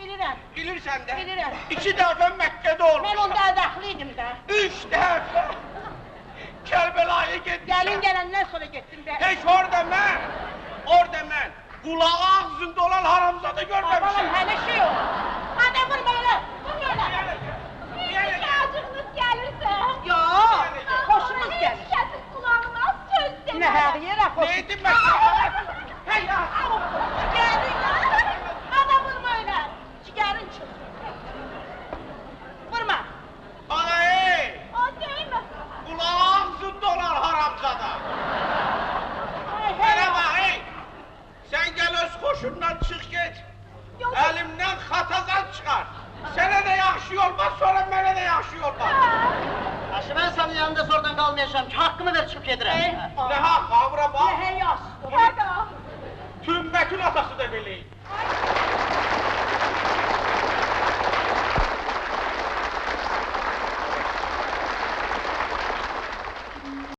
bilirəm. Bilirsən də? Bilirəm. 2 dəfə Məkkədə olmuşam. Mən onda ədəxliydim də. 3 dəfə Kərbəlaya getmişəm. Gəlin gələndən sonra getdim də. Heç orada mən qulağı ağzında olan haramzada görməmişəm. Babalım, hələ şey yok. Hadi vurma öyle, vurma öyle. Hiç acığınız gelirse. Yok, hoşumuz gelir. Kesin kulağına söz dedim. Ne her yere hoş. Neydim ben? Hey ya! Ciğerin ya. Hadi vurma öyle. Ciğerin çık. Vurma. Ana hey! O değil mi? Kulağı ağzında olan haramzada. Hey, Hele bak hey! Sen gel öz koşundan çık geç. Yok. Elimden xatazan çıxar. Sənə də yaxşı olmaz, sonra mənə də yaxşı olmaz. Aşı ben senin yanında sonradan kalmayacağım ki hakkımı ver çıkıp yedirem. Nə haqq, avra bax. Ne her yaz. Pardon. Tümbətin atası da beləydi.